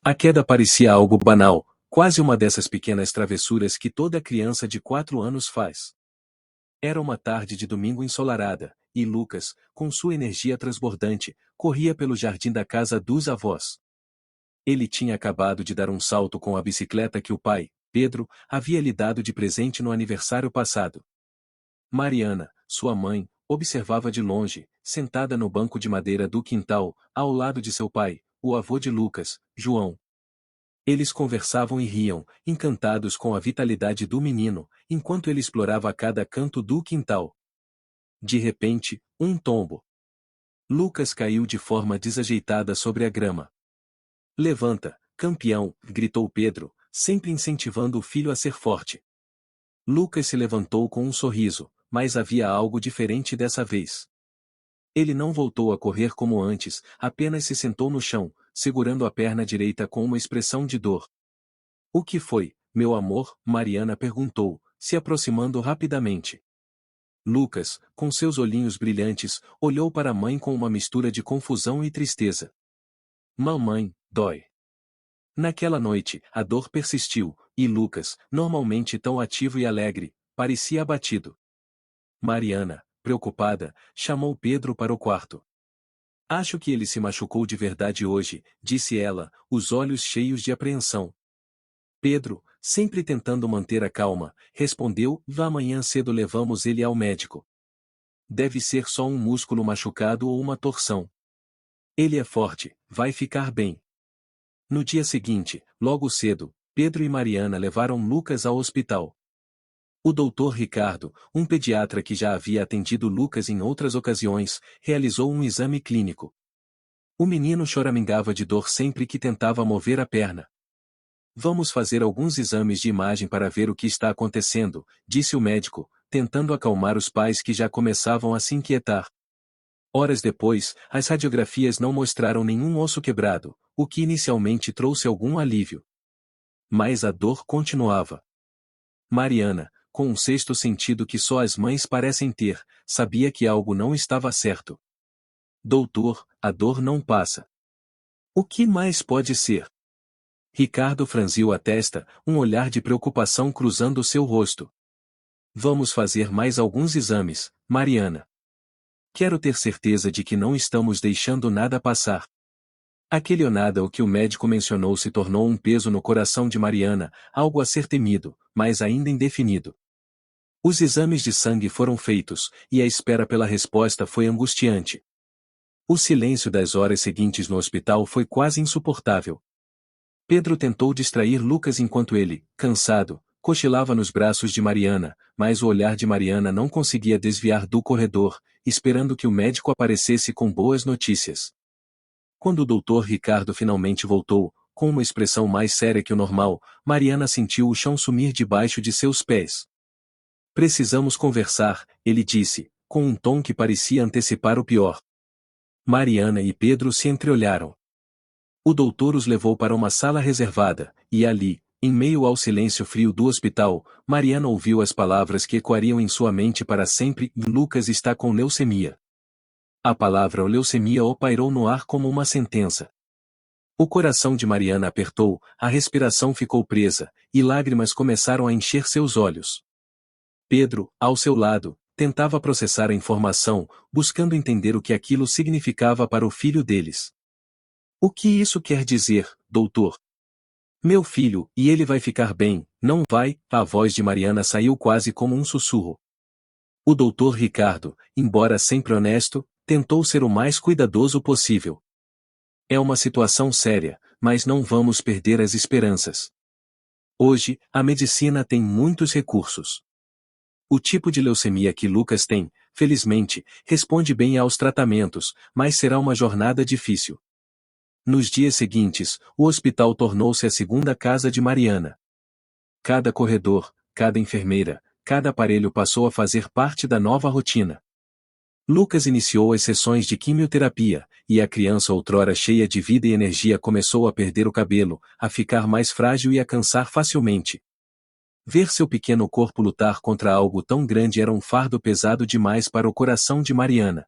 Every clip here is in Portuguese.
A queda parecia algo banal, quase uma dessas pequenas travessuras que toda criança de 4 anos faz. Era uma tarde de domingo ensolarada, e Lucas, com sua energia transbordante, corria pelo jardim da casa dos avós. Ele tinha acabado de dar um salto com a bicicleta que o pai, Pedro, havia lhe dado de presente no aniversário passado. Mariana, sua mãe, observava de longe, sentada no banco de madeira do quintal, ao lado de seu pai, o avô de Lucas, João. Eles conversavam e riam, encantados com a vitalidade do menino, enquanto ele explorava cada canto do quintal. De repente, um tombo. Lucas caiu de forma desajeitada sobre a grama. "Levanta, campeão!" gritou Pedro, sempre incentivando o filho a ser forte. Lucas se levantou com um sorriso, mas havia algo diferente dessa vez. Ele não voltou a correr como antes, apenas se sentou no chão, segurando a perna direita com uma expressão de dor. "O que foi, meu amor?" Mariana perguntou, se aproximando rapidamente. Lucas, com seus olhinhos brilhantes, olhou para a mãe com uma mistura de confusão e tristeza. "Mamãe, dói." Naquela noite, a dor persistiu, e Lucas, normalmente tão ativo e alegre, parecia abatido. Mariana, preocupada, chamou Pedro para o quarto. "Acho que ele se machucou de verdade hoje", disse ela, os olhos cheios de apreensão. Pedro, sempre tentando manter a calma, respondeu: "Vá, amanhã cedo levamos ele ao médico. Deve ser só um músculo machucado ou uma torção. Ele é forte, vai ficar bem." No dia seguinte, logo cedo, Pedro e Mariana levaram Lucas ao hospital. O doutor Ricardo, um pediatra que já havia atendido Lucas em outras ocasiões, realizou um exame clínico. O menino choramingava de dor sempre que tentava mover a perna. "Vamos fazer alguns exames de imagem para ver o que está acontecendo", disse o médico, tentando acalmar os pais que já começavam a se inquietar. Horas depois, as radiografias não mostraram nenhum osso quebrado, o que inicialmente trouxe algum alívio. Mas a dor continuava. Mariana, com um sexto sentido que só as mães parecem ter, sabia que algo não estava certo. "Doutor, a dor não passa. O que mais pode ser?" Ricardo franziu a testa, um olhar de preocupação cruzando seu rosto. "Vamos fazer mais alguns exames, Mariana. Quero ter certeza de que não estamos deixando nada passar." Aquele ou nada o que o médico mencionou se tornou um peso no coração de Mariana, algo a ser temido, mas ainda indefinido. Os exames de sangue foram feitos, e a espera pela resposta foi angustiante. O silêncio das horas seguintes no hospital foi quase insuportável. Pedro tentou distrair Lucas enquanto ele, cansado, cochilava nos braços de Mariana, mas o olhar de Mariana não conseguia desviar do corredor, esperando que o médico aparecesse com boas notícias. Quando o doutor Ricardo finalmente voltou, com uma expressão mais séria que o normal, Mariana sentiu o chão sumir debaixo de seus pés. "Precisamos conversar", ele disse, com um tom que parecia antecipar o pior. Mariana e Pedro se entreolharam. O doutor os levou para uma sala reservada, e ali, em meio ao silêncio frio do hospital, Mariana ouviu as palavras que ecoariam em sua mente para sempre: "Lucas está com leucemia." A palavra leucemia o pairou no ar como uma sentença. O coração de Mariana apertou, a respiração ficou presa, e lágrimas começaram a encher seus olhos. Pedro, ao seu lado, tentava processar a informação, buscando entender o que aquilo significava para o filho deles. "O que isso quer dizer, doutor?" "Meu filho, e ele vai ficar bem, não vai?" A voz de Mariana saiu quase como um sussurro. O doutor Ricardo, embora sempre honesto, tentou ser o mais cuidadoso possível. "É uma situação séria, mas não vamos perder as esperanças. Hoje, a medicina tem muitos recursos. O tipo de leucemia que Lucas tem, felizmente, responde bem aos tratamentos, mas será uma jornada difícil." Nos dias seguintes, o hospital tornou-se a segunda casa de Mariana. Cada corredor, cada enfermeira, cada aparelho passou a fazer parte da nova rotina. Lucas iniciou as sessões de quimioterapia, e a criança outrora cheia de vida e energia começou a perder o cabelo, a ficar mais frágil e a cansar facilmente. Ver seu pequeno corpo lutar contra algo tão grande era um fardo pesado demais para o coração de Mariana.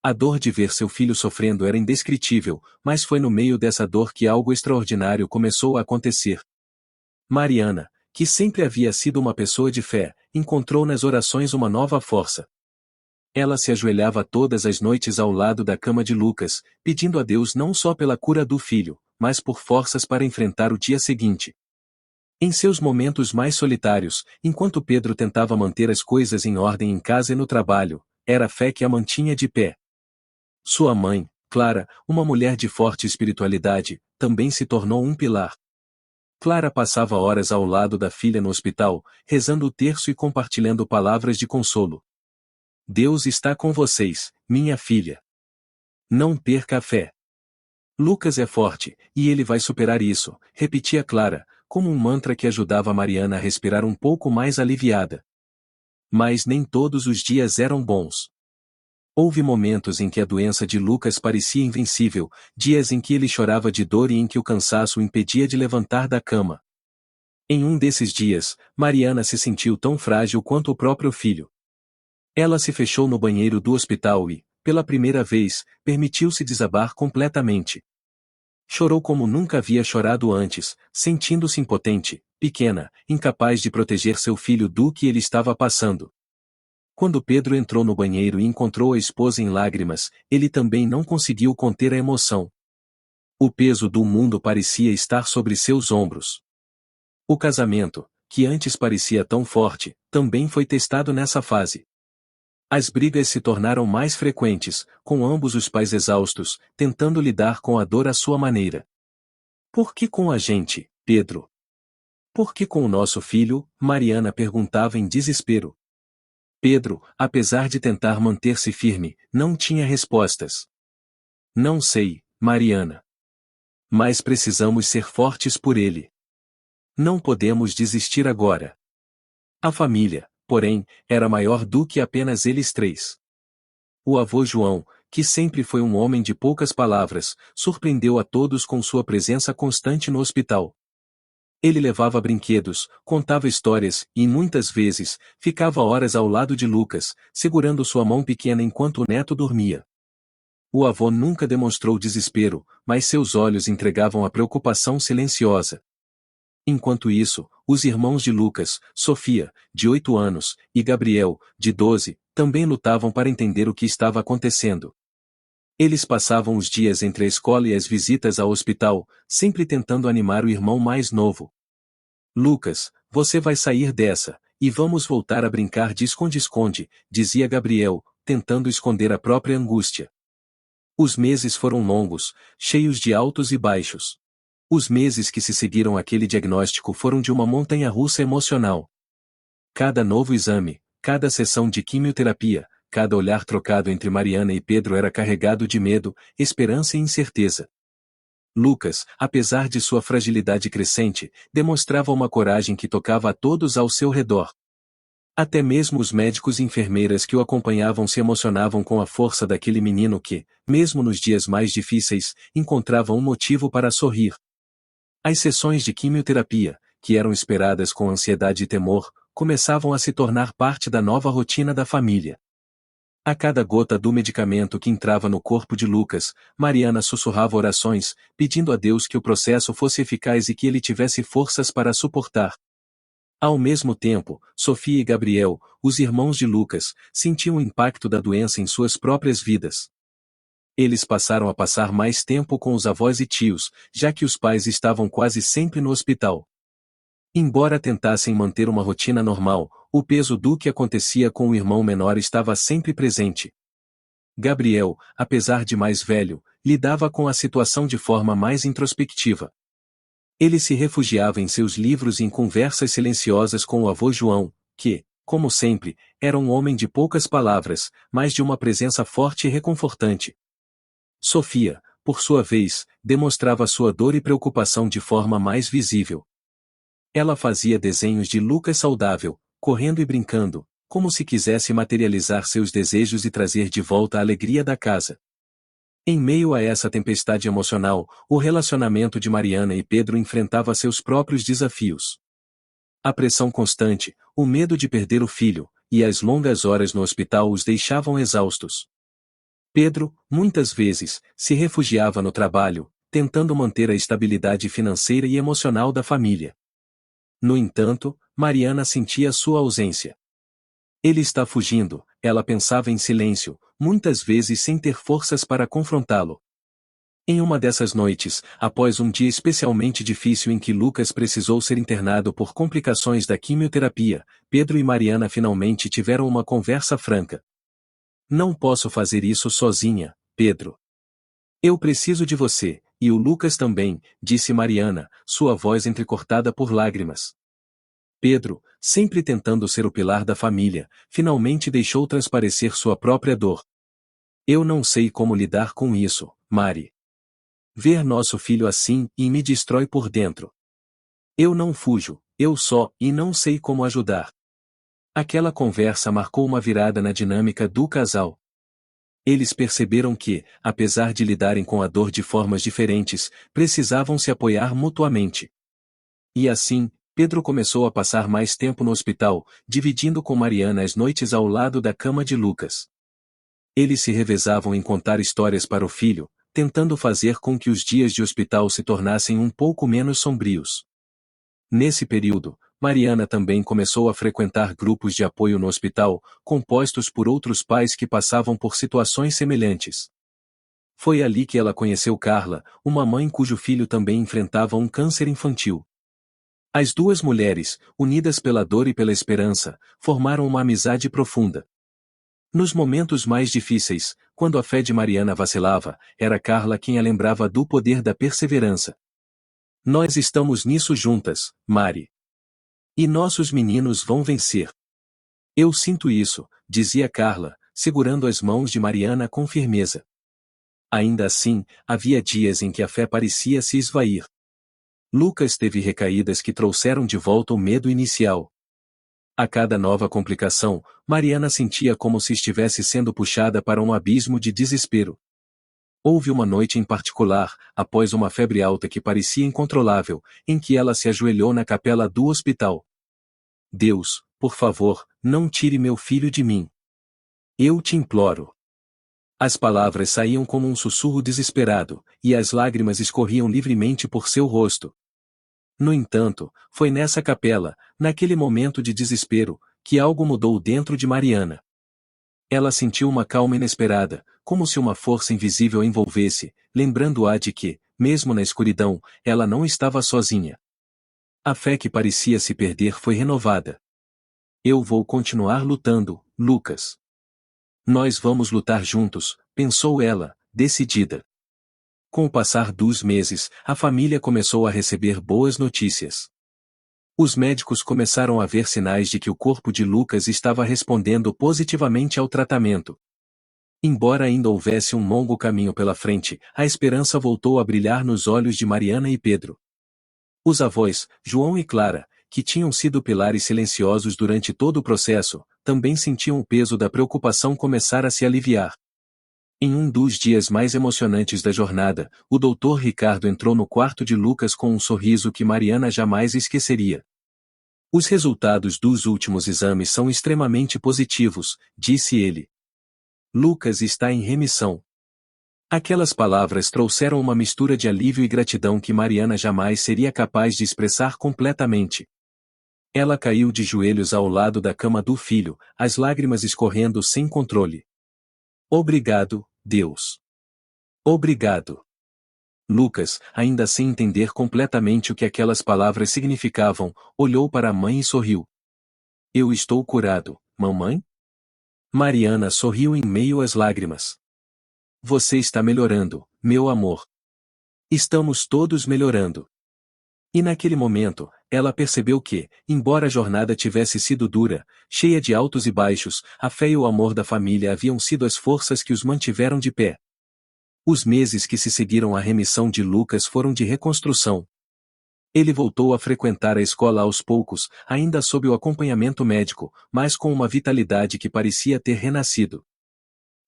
A dor de ver seu filho sofrendo era indescritível, mas foi no meio dessa dor que algo extraordinário começou a acontecer. Mariana, que sempre havia sido uma pessoa de fé, encontrou nas orações uma nova força. Ela se ajoelhava todas as noites ao lado da cama de Lucas, pedindo a Deus não só pela cura do filho, mas por forças para enfrentar o dia seguinte. Em seus momentos mais solitários, enquanto Pedro tentava manter as coisas em ordem em casa e no trabalho, era a fé que a mantinha de pé. Sua mãe, Clara, uma mulher de forte espiritualidade, também se tornou um pilar. Clara passava horas ao lado da filha no hospital, rezando o terço e compartilhando palavras de consolo. Deus está com vocês, minha filha. Não perca a fé. Lucas é forte, e ele vai superar isso, repetia Clara, como um mantra que ajudava Mariana a respirar um pouco mais aliviada. Mas nem todos os dias eram bons. Houve momentos em que a doença de Lucas parecia invencível, dias em que ele chorava de dor e em que o cansaço o impedia de levantar da cama. Em um desses dias, Mariana se sentiu tão frágil quanto o próprio filho. Ela se fechou no banheiro do hospital e, pela primeira vez, permitiu-se desabar completamente. Chorou como nunca havia chorado antes, sentindo-se impotente, pequena, incapaz de proteger seu filho do que ele estava passando. Quando Pedro entrou no banheiro e encontrou a esposa em lágrimas, ele também não conseguiu conter a emoção. O peso do mundo parecia estar sobre seus ombros. O casamento, que antes parecia tão forte, também foi testado nessa fase. As brigas se tornaram mais frequentes, com ambos os pais exaustos, tentando lidar com a dor à sua maneira. Por que com a gente, Pedro? Por que com o nosso filho? Mariana perguntava em desespero. Pedro, apesar de tentar manter-se firme, não tinha respostas. Não sei, Mariana. Mas precisamos ser fortes por ele. Não podemos desistir agora. A família, porém, era maior do que apenas eles três. O avô João, que sempre foi um homem de poucas palavras, surpreendeu a todos com sua presença constante no hospital. Ele levava brinquedos, contava histórias e, muitas vezes, ficava horas ao lado de Lucas, segurando sua mão pequena enquanto o neto dormia. O avô nunca demonstrou desespero, mas seus olhos entregavam a preocupação silenciosa. Enquanto isso, os irmãos de Lucas, Sofia, de 8 anos, e Gabriel, de 12, também lutavam para entender o que estava acontecendo. Eles passavam os dias entre a escola e as visitas ao hospital, sempre tentando animar o irmão mais novo. Lucas, você vai sair dessa, e vamos voltar a brincar de esconde-esconde, dizia Gabriel, tentando esconder a própria angústia. Os meses foram longos, cheios de altos e baixos. Os meses que se seguiram àquele diagnóstico foram de uma montanha-russa emocional. Cada novo exame, cada sessão de quimioterapia, cada olhar trocado entre Mariana e Pedro era carregado de medo, esperança e incerteza. Lucas, apesar de sua fragilidade crescente, demonstrava uma coragem que tocava a todos ao seu redor. Até mesmo os médicos e enfermeiras que o acompanhavam se emocionavam com a força daquele menino que, mesmo nos dias mais difíceis, encontrava um motivo para sorrir. As sessões de quimioterapia, que eram esperadas com ansiedade e temor, começavam a se tornar parte da nova rotina da família. A cada gota do medicamento que entrava no corpo de Lucas, Mariana sussurrava orações, pedindo a Deus que o processo fosse eficaz e que ele tivesse forças para suportar. Ao mesmo tempo, Sofia e Gabriel, os irmãos de Lucas, sentiam o impacto da doença em suas próprias vidas. Eles passaram a passar mais tempo com os avós e tios, já que os pais estavam quase sempre no hospital. Embora tentassem manter uma rotina normal, o peso do que acontecia com o irmão menor estava sempre presente. Gabriel, apesar de mais velho, lidava com a situação de forma mais introspectiva. Ele se refugiava em seus livros e em conversas silenciosas com o avô João, que, como sempre, era um homem de poucas palavras, mas de uma presença forte e reconfortante. Sofia, por sua vez, demonstrava sua dor e preocupação de forma mais visível. Ela fazia desenhos de Lucas saudável, correndo e brincando, como se quisesse materializar seus desejos e trazer de volta a alegria da casa. Em meio a essa tempestade emocional, o relacionamento de Mariana e Pedro enfrentava seus próprios desafios. A pressão constante, o medo de perder o filho, e as longas horas no hospital os deixavam exaustos. Pedro, muitas vezes, se refugiava no trabalho, tentando manter a estabilidade financeira e emocional da família. No entanto, Mariana sentia sua ausência. Ele está fugindo, ela pensava em silêncio, muitas vezes sem ter forças para confrontá-lo. Em uma dessas noites, após um dia especialmente difícil em que Lucas precisou ser internado por complicações da quimioterapia, Pedro e Mariana finalmente tiveram uma conversa franca. Não posso fazer isso sozinha, Pedro. Eu preciso de você, e o Lucas também, disse Mariana, sua voz entrecortada por lágrimas. Pedro, sempre tentando ser o pilar da família, finalmente deixou transparecer sua própria dor. Eu não sei como lidar com isso, Mari. Ver nosso filho assim e me destrói por dentro. Eu não fujo, eu só, e não sei como ajudar. Aquela conversa marcou uma virada na dinâmica do casal. Eles perceberam que, apesar de lidarem com a dor de formas diferentes, precisavam se apoiar mutuamente. E assim, Pedro começou a passar mais tempo no hospital, dividindo com Mariana as noites ao lado da cama de Lucas. Eles se revezavam em contar histórias para o filho, tentando fazer com que os dias de hospital se tornassem um pouco menos sombrios. Nesse período, Mariana também começou a frequentar grupos de apoio no hospital, compostos por outros pais que passavam por situações semelhantes. Foi ali que ela conheceu Carla, uma mãe cujo filho também enfrentava um câncer infantil. As duas mulheres, unidas pela dor e pela esperança, formaram uma amizade profunda. Nos momentos mais difíceis, quando a fé de Mariana vacilava, era Carla quem a lembrava do poder da perseverança. Nós estamos nisso juntas, Mari. E nossos meninos vão vencer. Eu sinto isso, dizia Carla, segurando as mãos de Mariana com firmeza. Ainda assim, havia dias em que a fé parecia se esvair. Lucas teve recaídas que trouxeram de volta o medo inicial. A cada nova complicação, Mariana sentia como se estivesse sendo puxada para um abismo de desespero. Houve uma noite em particular, após uma febre alta que parecia incontrolável, em que ela se ajoelhou na capela do hospital. Deus, por favor, não tire meu filho de mim. Eu te imploro. As palavras saíam como um sussurro desesperado, e as lágrimas escorriam livremente por seu rosto. No entanto, foi nessa capela, naquele momento de desespero, que algo mudou dentro de Mariana. Ela sentiu uma calma inesperada, como se uma força invisível a envolvesse, lembrando-a de que, mesmo na escuridão, ela não estava sozinha. A fé que parecia se perder foi renovada. Eu vou continuar lutando, Lucas. Nós vamos lutar juntos, pensou ela, decidida. Com o passar dos meses, a família começou a receber boas notícias. Os médicos começaram a ver sinais de que o corpo de Lucas estava respondendo positivamente ao tratamento. Embora ainda houvesse um longo caminho pela frente, a esperança voltou a brilhar nos olhos de Mariana e Pedro. Os avós, João e Clara, que tinham sido pilares silenciosos durante todo o processo, também sentiam o peso da preocupação começar a se aliviar. Em um dos dias mais emocionantes da jornada, o Dr. Ricardo entrou no quarto de Lucas com um sorriso que Mariana jamais esqueceria. Os resultados dos últimos exames são extremamente positivos, disse ele. Lucas está em remissão. Aquelas palavras trouxeram uma mistura de alívio e gratidão que Mariana jamais seria capaz de expressar completamente. Ela caiu de joelhos ao lado da cama do filho, as lágrimas escorrendo sem controle. Obrigado, Deus. Obrigado. Lucas, ainda sem entender completamente o que aquelas palavras significavam, olhou para a mãe e sorriu. Eu estou curado, mamãe? Mariana sorriu em meio às lágrimas. Você está melhorando, meu amor. Estamos todos melhorando. E naquele momento, ela percebeu que, embora a jornada tivesse sido dura, cheia de altos e baixos, a fé e o amor da família haviam sido as forças que os mantiveram de pé. Os meses que se seguiram à remissão de Lucas foram de reconstrução. Ele voltou a frequentar a escola aos poucos, ainda sob o acompanhamento médico, mas com uma vitalidade que parecia ter renascido.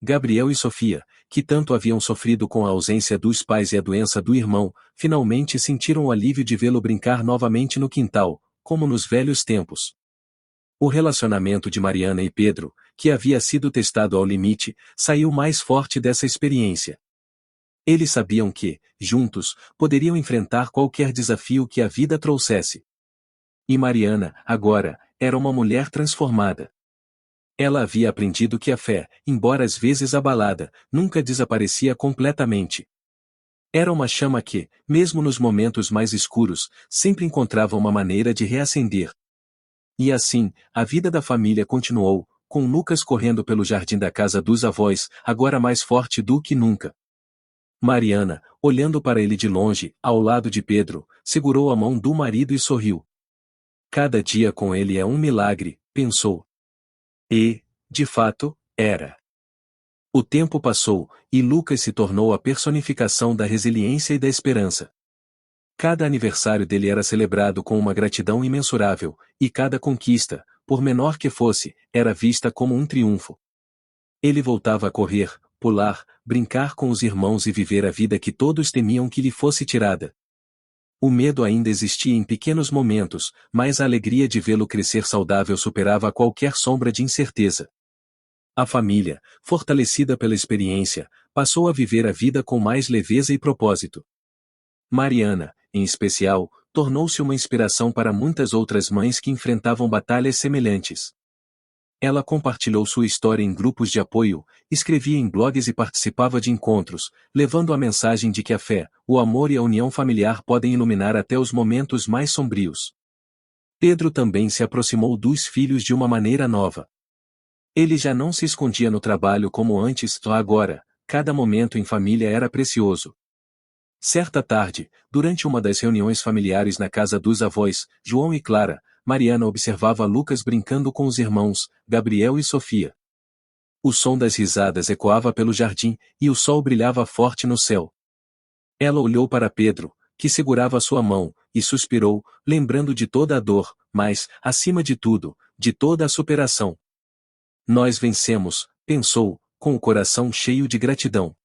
Gabriel e Sofia, que tanto haviam sofrido com a ausência dos pais e a doença do irmão, finalmente sentiram o alívio de vê-lo brincar novamente no quintal, como nos velhos tempos. O relacionamento de Mariana e Pedro, que havia sido testado ao limite, saiu mais forte dessa experiência. Eles sabiam que, juntos, poderiam enfrentar qualquer desafio que a vida trouxesse. E Mariana, agora, era uma mulher transformada. Ela havia aprendido que a fé, embora às vezes abalada, nunca desaparecia completamente. Era uma chama que, mesmo nos momentos mais escuros, sempre encontrava uma maneira de reacender. E assim, a vida da família continuou, com Lucas correndo pelo jardim da casa dos avós, agora mais forte do que nunca. Mariana, olhando para ele de longe, ao lado de Pedro, segurou a mão do marido e sorriu. Cada dia com ele é um milagre, pensou. E, de fato, era. O tempo passou, e Lucas se tornou a personificação da resiliência e da esperança. Cada aniversário dele era celebrado com uma gratidão imensurável, e cada conquista, por menor que fosse, era vista como um triunfo. Ele voltava a correr, pular, brincar com os irmãos e viver a vida que todos temiam que lhe fosse tirada. O medo ainda existia em pequenos momentos, mas a alegria de vê-lo crescer saudável superava qualquer sombra de incerteza. A família, fortalecida pela experiência, passou a viver a vida com mais leveza e propósito. Mariana, em especial, tornou-se uma inspiração para muitas outras mães que enfrentavam batalhas semelhantes. Ela compartilhou sua história em grupos de apoio, escrevia em blogs e participava de encontros, levando a mensagem de que a fé, o amor e a união familiar podem iluminar até os momentos mais sombrios. Pedro também se aproximou dos filhos de uma maneira nova. Ele já não se escondia no trabalho como antes, agora, cada momento em família era precioso. Certa tarde, durante uma das reuniões familiares na casa dos avós, João e Clara, Mariana observava Lucas brincando com os irmãos, Gabriel e Sofia. O som das risadas ecoava pelo jardim, e o sol brilhava forte no céu. Ela olhou para Pedro, que segurava sua mão, e suspirou, lembrando de toda a dor, mas, acima de tudo, de toda a superação. Nós vencemos, pensou, com o coração cheio de gratidão.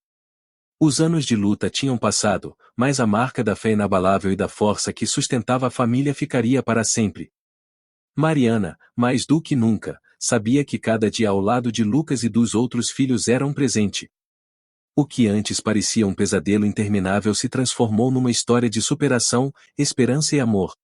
Os anos de luta tinham passado, mas a marca da fé inabalável e da força que sustentava a família ficaria para sempre. Mariana, mais do que nunca, sabia que cada dia ao lado de Lucas e dos outros filhos era um presente. O que antes parecia um pesadelo interminável se transformou numa história de superação, esperança e amor.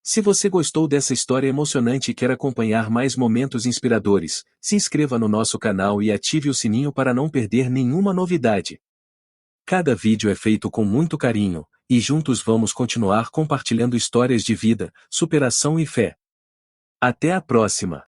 Se você gostou dessa história emocionante e quer acompanhar mais momentos inspiradores, se inscreva no nosso canal e ative o sininho para não perder nenhuma novidade. Cada vídeo é feito com muito carinho, e juntos vamos continuar compartilhando histórias de vida, superação e fé. Até a próxima!